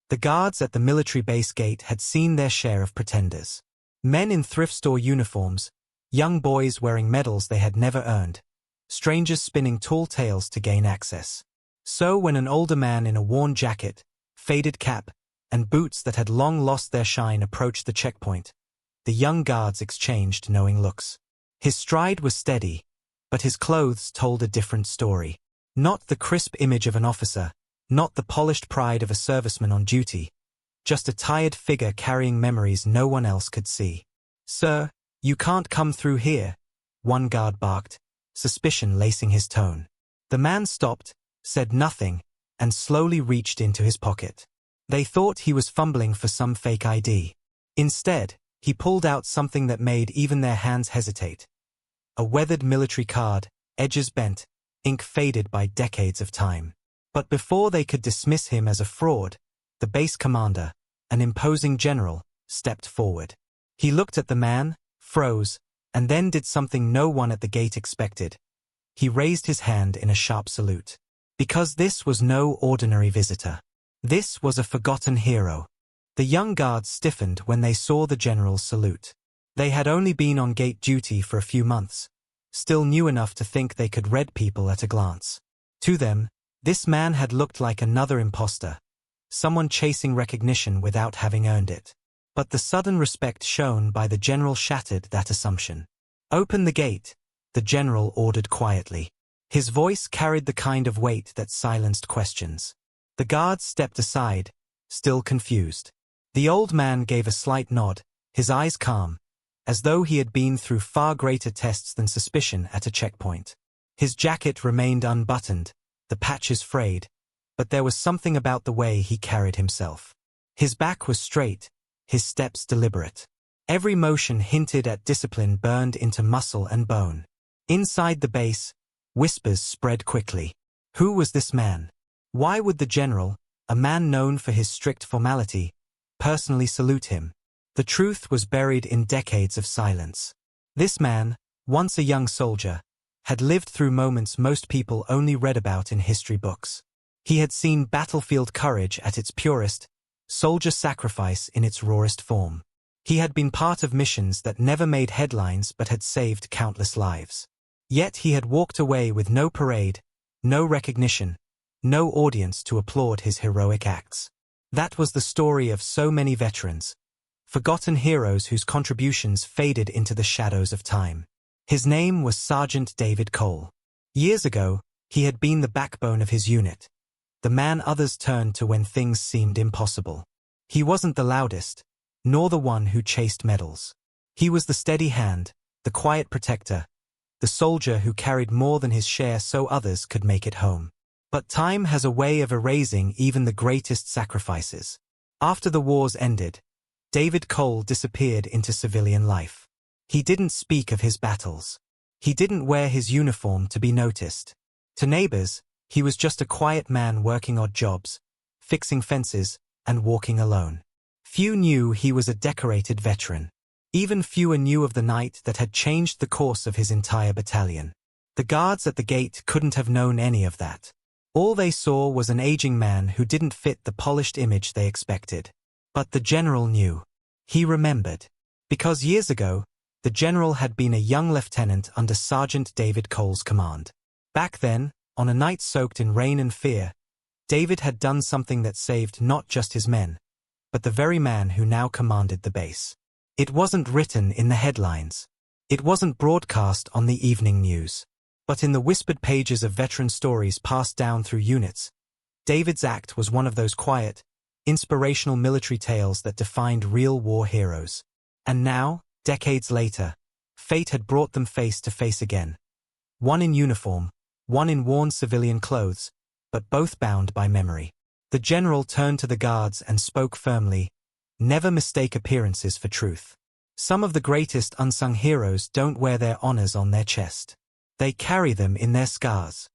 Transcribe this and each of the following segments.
The guards at the military base gate had seen their share of pretenders. Men in thrift store uniforms, young boys wearing medals they had never earned, strangers spinning tall tales to gain access. So when an older man in a worn jacket, faded cap, and boots that had long lost their shine approached the checkpoint, the young guards exchanged knowing looks. His stride was steady, but his clothes told a different story. Not the crisp image of an officer, not the polished pride of a serviceman on duty, just a tired figure carrying memories no one else could see. "Sir, you can't come through here," one guard barked, suspicion lacing his tone. The man stopped, said nothing, and slowly reached into his pocket. They thought he was fumbling for some fake ID. Instead, he pulled out something that made even their hands hesitate. A weathered military card, edges bent, ink faded by decades of time. But before they could dismiss him as a fraud, the base commander, an imposing general, stepped forward. He looked at the man, froze, and then did something no one at the gate expected. He raised his hand in a sharp salute. Because this was no ordinary visitor. This was a forgotten hero. The young guards stiffened when they saw the general's salute. They had only been on gate duty for a few months, still new enough to think they could read people at a glance. To them, this man had looked like another imposter, someone chasing recognition without having earned it. But the sudden respect shown by the general shattered that assumption. "Open the gate," the general ordered quietly. His voice carried the kind of weight that silenced questions. The guards stepped aside, still confused. The old man gave a slight nod, his eyes calm, as though he had been through far greater tests than suspicion at a checkpoint. His jacket remained unbuttoned, the patches frayed, but there was something about the way he carried himself. His back was straight, his steps deliberate. Every motion hinted at discipline burned into muscle and bone. Inside the base, whispers spread quickly. Who was this man? Why would the general, a man known for his strict formality, personally salute him? The truth was buried in decades of silence. This man, once a young soldier, had lived through moments most people only read about in history books. He had seen battlefield courage at its purest, soldier sacrifice in its rawest form. He had been part of missions that never made headlines but had saved countless lives. Yet he had walked away with no parade, no recognition, no audience to applaud his heroic acts. That was the story of so many veterans, forgotten heroes whose contributions faded into the shadows of time. His name was Sergeant David Cole. Years ago, he had been the backbone of his unit, the man others turned to when things seemed impossible. He wasn't the loudest, nor the one who chased medals. He was the steady hand, the quiet protector, the soldier who carried more than his share so others could make it home. But time has a way of erasing even the greatest sacrifices. After the wars ended, David Cole disappeared into civilian life. He didn't speak of his battles. He didn't wear his uniform to be noticed. To neighbors, he was just a quiet man working odd jobs, fixing fences, and walking alone. Few knew he was a decorated veteran. Even fewer knew of the night that had changed the course of his entire battalion. The guards at the gate couldn't have known any of that. All they saw was an aging man who didn't fit the polished image they expected. But the general knew. He remembered. Because years ago, the general had been a young lieutenant under Sergeant David Cole's command. Back then, on a night soaked in rain and fear, David had done something that saved not just his men, but the very man who now commanded the base. It wasn't written in the headlines. It wasn't broadcast on the evening news. But in the whispered pages of veteran stories passed down through units, David's act was one of those quiet, inspirational military tales that defined real war heroes. And now, decades later, fate had brought them face to face again. One in uniform, one in worn civilian clothes, but both bound by memory. The general turned to the guards and spoke firmly, "Never mistake appearances for truth. Some of the greatest unsung heroes don't wear their honors on their chest. They carry them in their scars."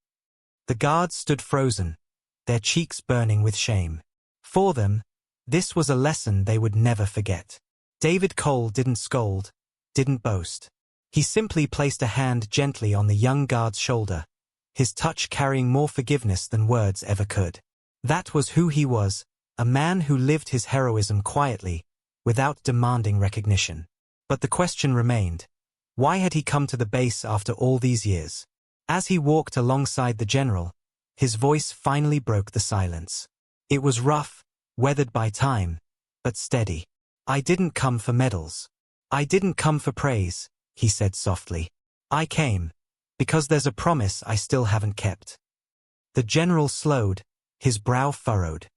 The guards stood frozen, their cheeks burning with shame. For them, this was a lesson they would never forget. David Cole didn't scold, didn't boast. He simply placed a hand gently on the young guard's shoulder, his touch carrying more forgiveness than words ever could. That was who he was, a man who lived his heroism quietly, without demanding recognition. But the question remained. Why had he come to the base after all these years? As he walked alongside the general, his voice finally broke the silence. It was rough, weathered by time, but steady. "I didn't come for medals. I didn't come for praise," he said softly. "I came because there's a promise I still haven't kept." The general slowed, his brow furrowed.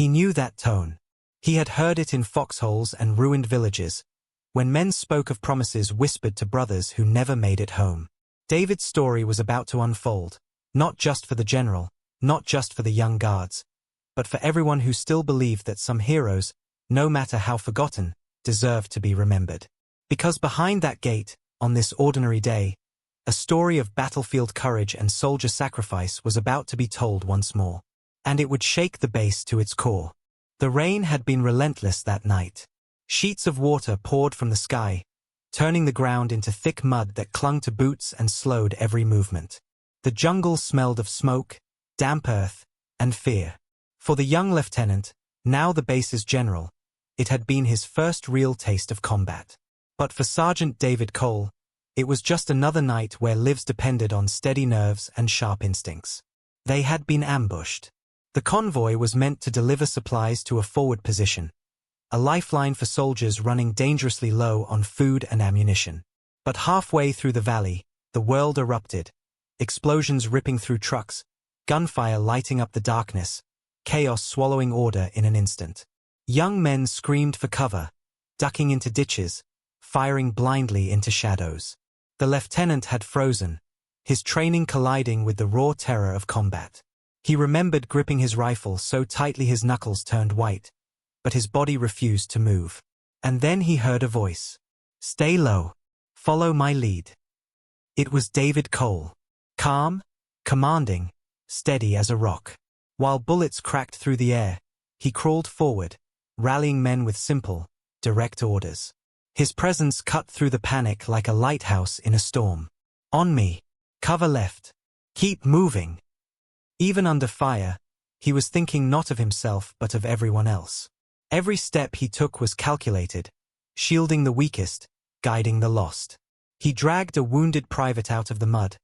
He knew that tone. He had heard it in foxholes and ruined villages, when men spoke of promises whispered to brothers who never made it home. David's story was about to unfold, not just for the general, not just for the young guards, but for everyone who still believed that some heroes, no matter how forgotten, deserved to be remembered. Because behind that gate, on this ordinary day, a story of battlefield courage and soldier sacrifice was about to be told once more. And it would shake the base to its core. The rain had been relentless that night. Sheets of water poured from the sky, turning the ground into thick mud that clung to boots and slowed every movement. The jungle smelled of smoke, damp earth, and fear. For the young lieutenant, now the base's general, it had been his first real taste of combat. But for Sergeant David Cole, it was just another night where lives depended on steady nerves and sharp instincts. They had been ambushed. The convoy was meant to deliver supplies to a forward position, a lifeline for soldiers running dangerously low on food and ammunition. But halfway through the valley, the world erupted, explosions ripping through trucks, gunfire lighting up the darkness, chaos swallowing order in an instant. Young men screamed for cover, ducking into ditches, firing blindly into shadows. The lieutenant had frozen, his training colliding with the raw terror of combat. He remembered gripping his rifle so tightly his knuckles turned white, but his body refused to move. And then he heard a voice. "Stay low. Follow my lead." It was David Cole. Calm, commanding, steady as a rock. While bullets cracked through the air, he crawled forward, rallying men with simple, direct orders. His presence cut through the panic like a lighthouse in a storm. "On me. Cover left. Keep moving." Even under fire, he was thinking not of himself but of everyone else. Every step he took was calculated, shielding the weakest, guiding the lost. He dragged a wounded private out of the mud,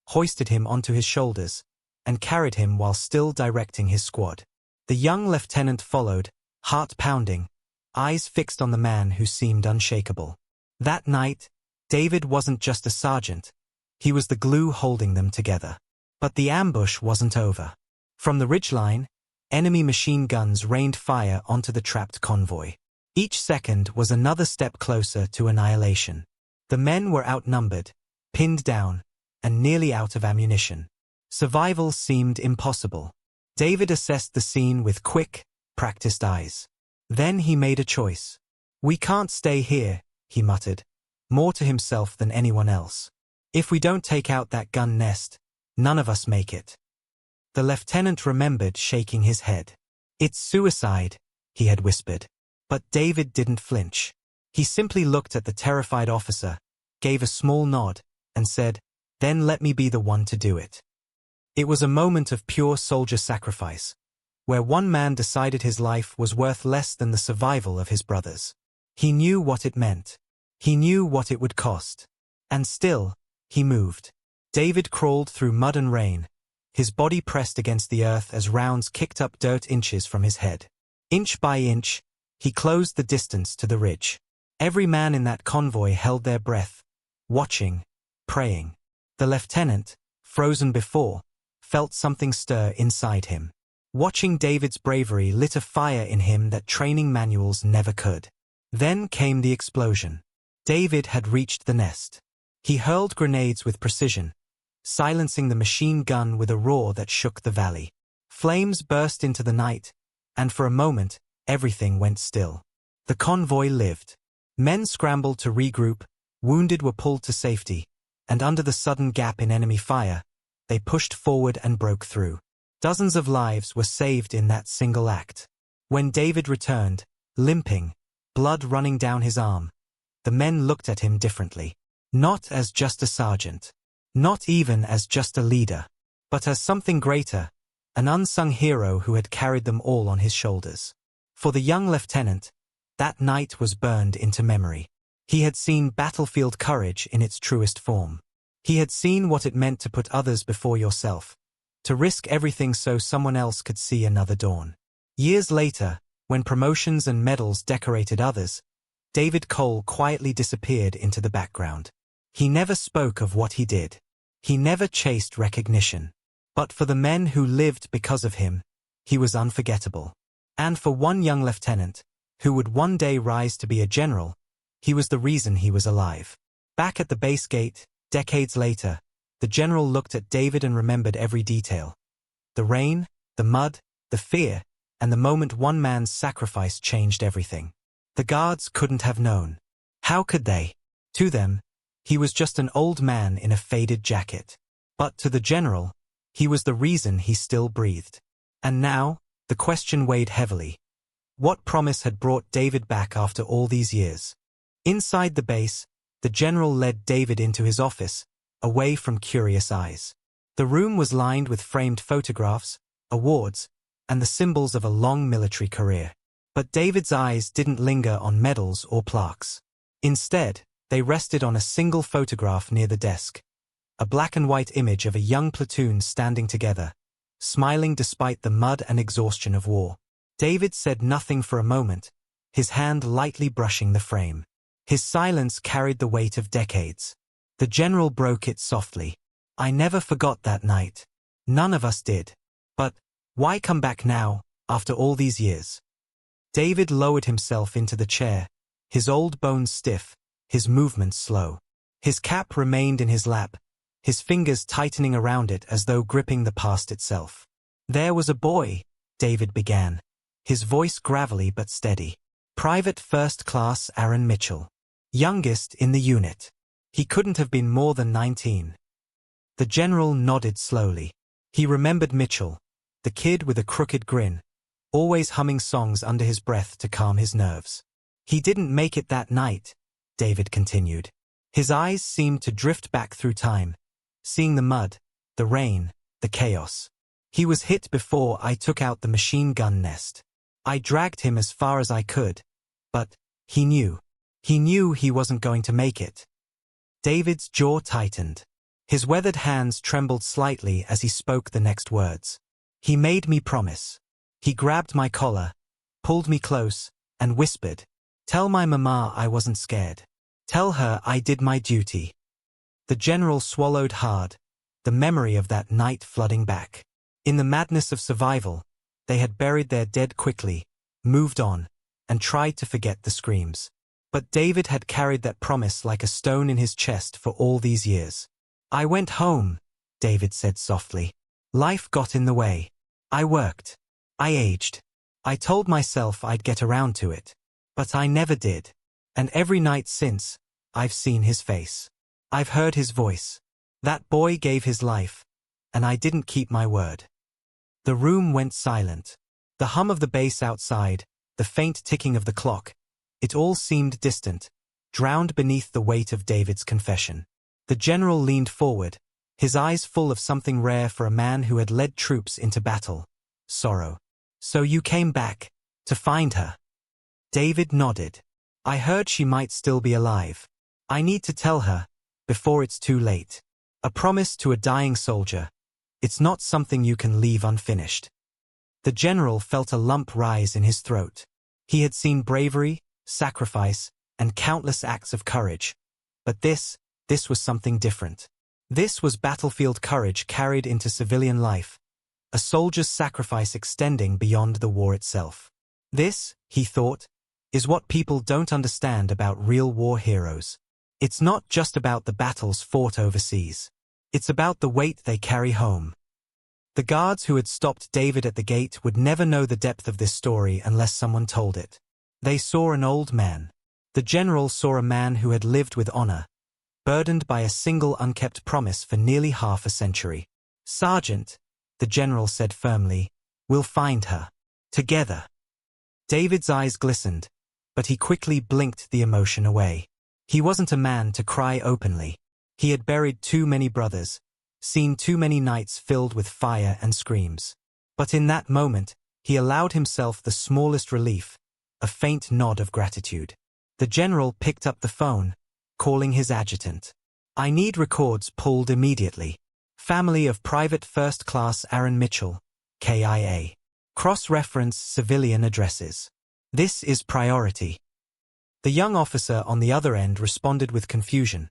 hoisted him onto his shoulders, and carried him while still directing his squad. The young lieutenant followed, heart pounding, eyes fixed on the man who seemed unshakable. That night, David wasn't just a sergeant, he was the glue holding them together. But the ambush wasn't over. From the ridgeline, enemy machine guns rained fire onto the trapped convoy. Each second was another step closer to annihilation. The men were outnumbered, pinned down, and nearly out of ammunition. Survival seemed impossible. David assessed the scene with quick, practiced eyes. Then he made a choice. "We can't stay here," he muttered, more to himself than anyone else. "If we don't take out that gun nest, none of us make it." The lieutenant remembered shaking his head. "It's suicide," he had whispered. But David didn't flinch. He simply looked at the terrified officer, gave a small nod, and said, "Then let me be the one to do it." It was a moment of pure soldier sacrifice, where one man decided his life was worth less than the survival of his brothers. He knew what it meant. He knew what it would cost. And still, he moved. David crawled through mud and rain, his body pressed against the earth as rounds kicked up dirt inches from his head. Inch by inch, he closed the distance to the ridge. Every man in that convoy held their breath, watching, praying. The lieutenant, frozen before, felt something stir inside him. Watching David's bravery lit a fire in him that training manuals never could. Then came the explosion. David had reached the nest. He hurled grenades with precision, silencing the machine gun with a roar that shook the valley. Flames burst into the night, and for a moment, everything went still. The convoy lived. Men scrambled to regroup, wounded were pulled to safety, and under the sudden gap in enemy fire, they pushed forward and broke through. Dozens of lives were saved in that single act. When David returned, limping, blood running down his arm, the men looked at him differently. Not as just a sergeant. Not even as just a leader. But as something greater, an unsung hero who had carried them all on his shoulders. For the young lieutenant, that night was burned into memory. He had seen battlefield courage in its truest form. He had seen what it meant to put others before yourself, to risk everything so someone else could see another dawn. Years later, when promotions and medals decorated others, David Cole quietly disappeared into the background. He never spoke of what he did. He never chased recognition. But for the men who lived because of him, he was unforgettable. And for one young lieutenant, who would one day rise to be a general, he was the reason he was alive. Back at the base gate, decades later, the general looked at David and remembered every detail. The rain, the mud, the fear, and the moment one man's sacrifice changed everything. The guards couldn't have known. How could they? To them, he was just an old man in a faded jacket. But to the general, he was the reason he still breathed. And now, the question weighed heavily. What promise had brought David back after all these years? Inside the base, the general led David into his office, away from curious eyes. The room was lined with framed photographs, awards, and the symbols of a long military career. But David's eyes didn't linger on medals or plaques. Instead, they rested on a single photograph near the desk. A black and white image of a young platoon standing together, smiling despite the mud and exhaustion of war. David said nothing for a moment, his hand lightly brushing the frame. His silence carried the weight of decades. The general broke it softly. I never forgot that night. None of us did. But why come back now, after all these years? David lowered himself into the chair, his old bones stiff, his movements slow. His cap remained in his lap, his fingers tightening around it as though gripping the past itself. There was a boy, David began, his voice gravelly but steady. Private First Class Aaron Mitchell. Youngest in the unit. He couldn't have been more than 19. The general nodded slowly. He remembered Mitchell, the kid with a crooked grin, always humming songs under his breath to calm his nerves. He didn't make it that night, David continued. His eyes seemed to drift back through time, seeing the mud, the rain, the chaos. He was hit before I took out the machine gun nest. I dragged him as far as I could, but he knew. He knew he wasn't going to make it. David's jaw tightened. His weathered hands trembled slightly as he spoke the next words. He made me promise. He grabbed my collar, pulled me close, and whispered, "Tell my mama I wasn't scared. Tell her I did my duty." The general swallowed hard, the memory of that night flooding back. In the madness of survival, they had buried their dead quickly, moved on, and tried to forget the screams. But David had carried that promise like a stone in his chest for all these years. I went home, David said softly. Life got in the way. I worked. I aged. I told myself I'd get around to it. But I never did. And every night since, I've seen his face. I've heard his voice. That boy gave his life, and I didn't keep my word. The room went silent. The hum of the bass outside, the faint ticking of the clock, it all seemed distant, drowned beneath the weight of David's confession. The general leaned forward, his eyes full of something rare for a man who had led troops into battle. Sorrow. So you came back, to find her? David nodded. I heard she might still be alive. I need to tell her, before it's too late. A promise to a dying soldier. It's not something you can leave unfinished. The general felt a lump rise in his throat. He had seen bravery, sacrifice, and countless acts of courage. But this was something different. This was battlefield courage carried into civilian life, a soldier's sacrifice extending beyond the war itself. This, he thought, is what people don't understand about real war heroes. It's not just about the battles fought overseas. It's about the weight they carry home. The guards who had stopped David at the gate would never know the depth of this story unless someone told it. They saw an old man. The general saw a man who had lived with honor, burdened by a single unkept promise for nearly half a century. Sergeant, the general said firmly, we'll find her. Together. David's eyes glistened, but he quickly blinked the emotion away. He wasn't a man to cry openly. He had buried too many brothers, seen too many nights filled with fire and screams. But in that moment, He allowed himself the smallest relief, a faint nod of gratitude. The general picked up the phone, calling his adjutant. "I need records pulled immediately. Family of Private First Class Aaron Mitchell, KIA. Cross-reference civilian addresses. This is priority." The young officer on the other end responded with confusion.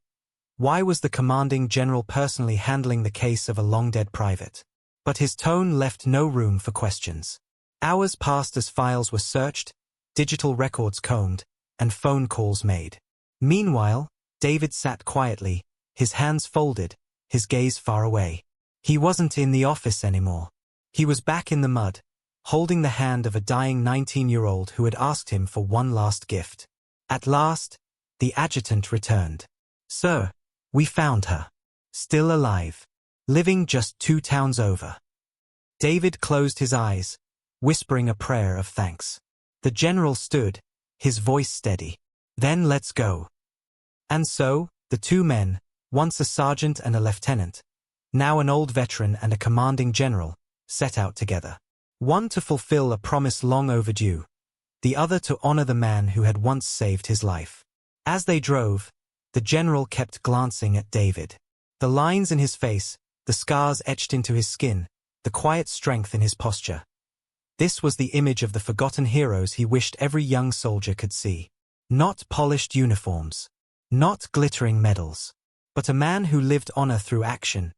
Why was the commanding general personally handling the case of a long-dead private? But his tone left no room for questions. Hours passed as files were searched, digital records combed, and phone calls made. Meanwhile, David sat quietly, his hands folded, his gaze far away. He wasn't in the office anymore. He was back in the mud, holding the hand of a dying 19-year-old who had asked him for one last gift. At last, the adjutant returned. "Sir, we found her. Still alive. Living just 2 towns over." David closed his eyes, whispering a prayer of thanks. The general stood, his voice steady. "Then let's go." And so, the two men, once a sergeant and a lieutenant, now an old veteran and a commanding general, set out together. One to fulfill a promise long overdue, the other to honor the man who had once saved his life. As they drove, the general kept glancing at David. The lines in his face, the scars etched into his skin, the quiet strength in his posture. This was the image of the forgotten heroes he wished every young soldier could see. Not polished uniforms, not glittering medals, but a man who lived honor through action,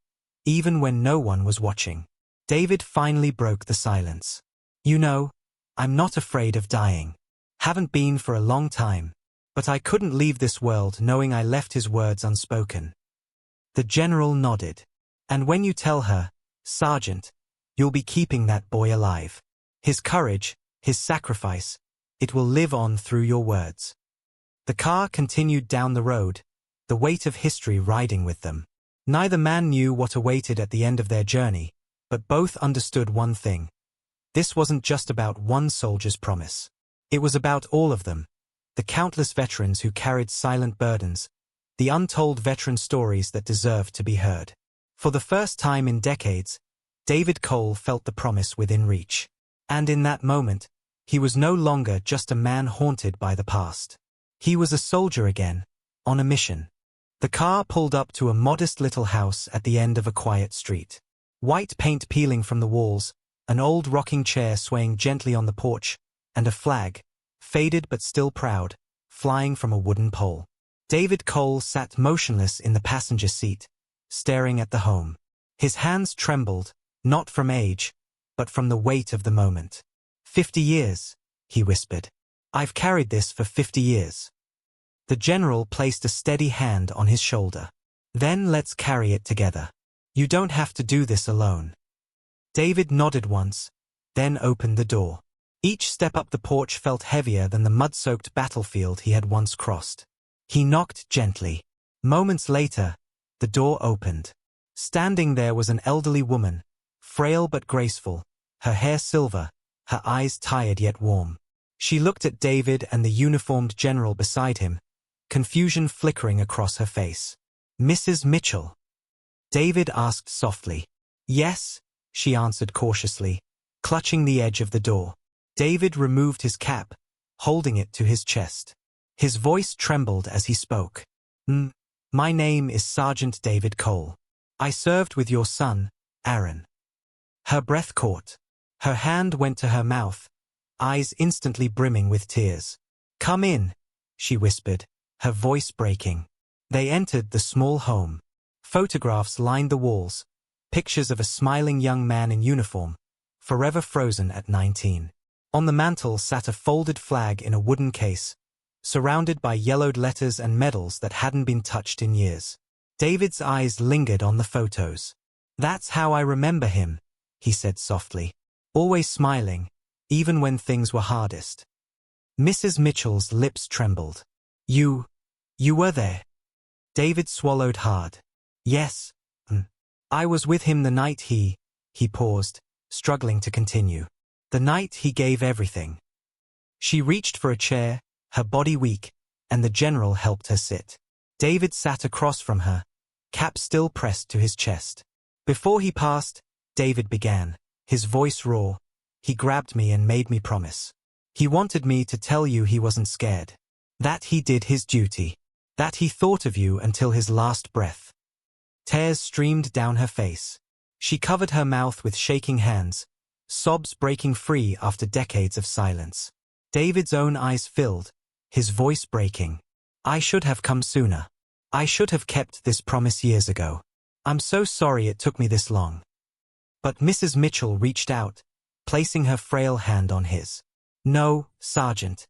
even when no one was watching. David finally broke the silence. "You know, I'm not afraid of dying. Haven't been for a long time. But I couldn't leave this world knowing I left his words unspoken." The general nodded. "And when you tell her, Sergeant, you'll be keeping that boy alive. His courage, his sacrifice, it will live on through your words." The car continued down the road, the weight of history riding with them. Neither man knew what awaited at the end of their journey, but both understood one thing. This wasn't just about one soldier's promise. It was about all of them, the countless veterans who carried silent burdens, the untold veteran stories that deserved to be heard. For the first time in decades, David Cole felt the promise within reach. And in that moment, he was no longer just a man haunted by the past. He was a soldier again, on a mission. The car pulled up to a modest little house at the end of a quiet street. White paint peeling from the walls, an old rocking chair swaying gently on the porch, and a flag, faded but still proud, flying from a wooden pole. David Cole sat motionless in the passenger seat, staring at the home. His hands trembled, not from age, but from the weight of the moment. 50 years, he whispered. "I've carried this for 50 years. The general placed a steady hand on his shoulder. "Then let's carry it together. You don't have to do this alone." David nodded once, then opened the door. Each step up the porch felt heavier than the mud-soaked battlefield he had once crossed. He knocked gently. Moments later, the door opened. Standing there was an elderly woman, frail but graceful, her hair silver, her eyes tired yet warm. She looked at David and the uniformed general beside him, confusion flickering across her face. "Mrs. Mitchell?" David asked softly. "Yes," she answered cautiously, clutching the edge of the door. David removed his cap, holding it to his chest. His voice trembled as he spoke. My name is Sergeant David Cole. I served with your son, Aaron." Her breath caught. Her hand went to her mouth, eyes instantly brimming with tears. "Come in," she whispered, her voice breaking. They entered the small home. Photographs lined the walls, pictures of a smiling young man in uniform, forever frozen at 19. On the mantel sat a folded flag in a wooden case, surrounded by yellowed letters and medals that hadn't been touched in years. David's eyes lingered on the photos. "That's how I remember him," he said softly. "Always smiling, even when things were hardest." Mrs. Mitchell's lips trembled. You were there." David swallowed hard. "Yes. I was with him the night he paused, struggling to continue. The night he gave everything." She reached for a chair, her body weak, and the general helped her sit. David sat across from her, cap still pressed to his chest. "Before he passed," David began, his voice raw, he grabbed me and made me promise. He wanted me to tell you he wasn't scared. That he did his duty. That he thought of you until his last breath. Tears streamed down her face. She covered her mouth with shaking hands, sobs breaking free after decades of silence. David's own eyes filled, his voice breaking. I should have come sooner. I should have kept this promise years ago. I'm so sorry it took me this long. But Mrs. Mitchell reached out, placing her frail hand on his. No, Sergeant.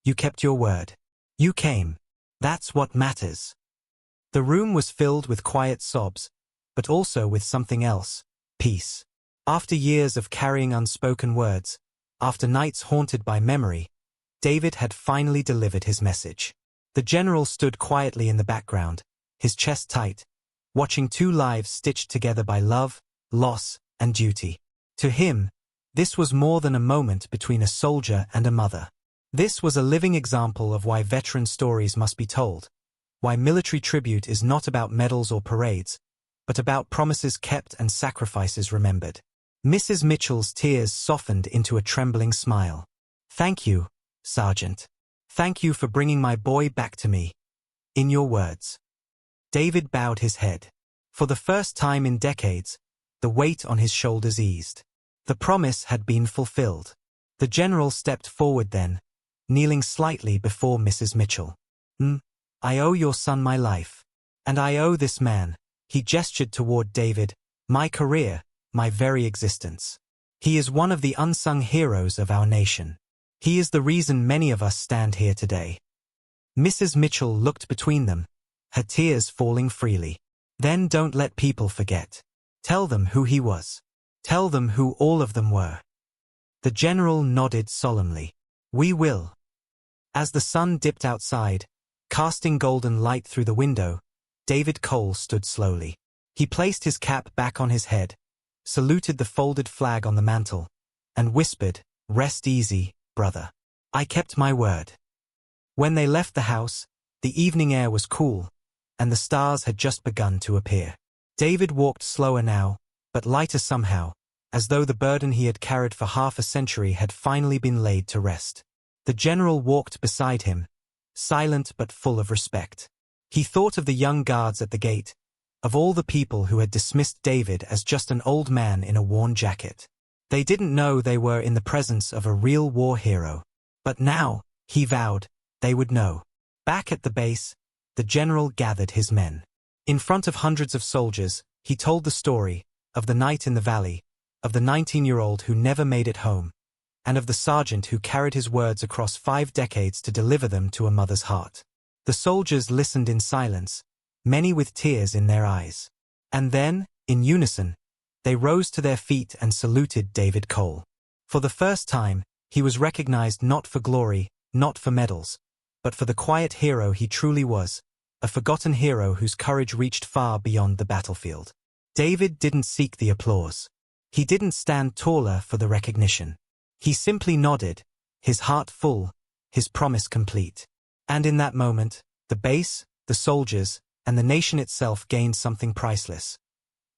You kept your word. You came. That's what matters. The room was filled with quiet sobs, but also with something else, peace. After years of carrying unspoken words, after nights haunted by memory, David had finally delivered his message. The general stood quietly in the background, his chest tight, watching two lives stitched together by love, loss, and duty. To him, this was more than a moment between a soldier and a mother. This was a living example of why veteran stories must be told, why military tribute is not about medals or parades, but about promises kept and sacrifices remembered. Mrs. Mitchell's tears softened into a trembling smile. Thank you, Sergeant. Thank you for bringing my boy back to me. In your words. David bowed his head. For the first time in decades, the weight on his shoulders eased. The promise had been fulfilled. The general stepped forward then, kneeling slightly before Mrs. Mitchell. I owe your son my life. And I owe this man, he gestured toward David, my career, my very existence. He is one of the unsung heroes of our nation. He is the reason many of us stand here today. Mrs. Mitchell looked between them, her tears falling freely. Then don't let people forget. Tell them who he was. Tell them who all of them were. The general nodded solemnly. We will. As the sun dipped outside, casting golden light through the window, David Cole stood slowly. He placed his cap back on his head, saluted the folded flag on the mantel, and whispered, Rest easy, brother. I kept my word. When they left the house, the evening air was cool, and the stars had just begun to appear. David walked slower now, but lighter somehow, as though the burden he had carried for half a century had finally been laid to rest. The general walked beside him, silent but full of respect. He thought of the young guards at the gate, of all the people who had dismissed David as just an old man in a worn jacket. They didn't know they were in the presence of a real war hero. But now, he vowed, they would know. Back at the base, the general gathered his men. In front of hundreds of soldiers, he told the story of the night in the valley, of the 19-year-old who never made it home, and of the sergeant who carried his words across 5 decades to deliver them to a mother's heart. The soldiers listened in silence, many with tears in their eyes. And then, in unison, they rose to their feet and saluted David Cole. For the first time, he was recognized not for glory, not for medals, but for the quiet hero he truly was, a forgotten hero whose courage reached far beyond the battlefield. David didn't seek the applause. He didn't stand taller for the recognition. He simply nodded, his heart full, his promise complete. And in that moment, the base, the soldiers, and the nation itself gained something priceless.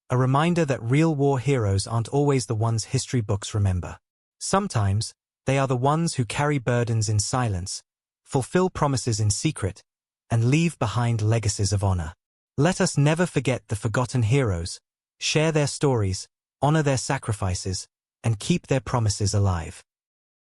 A reminder that real war heroes aren't always the ones history books remember. Sometimes, they are the ones who carry burdens in silence, fulfill promises in secret, and leave behind legacies of honor. Let us never forget the forgotten heroes, share their stories, honor their sacrifices, and keep their promises alive.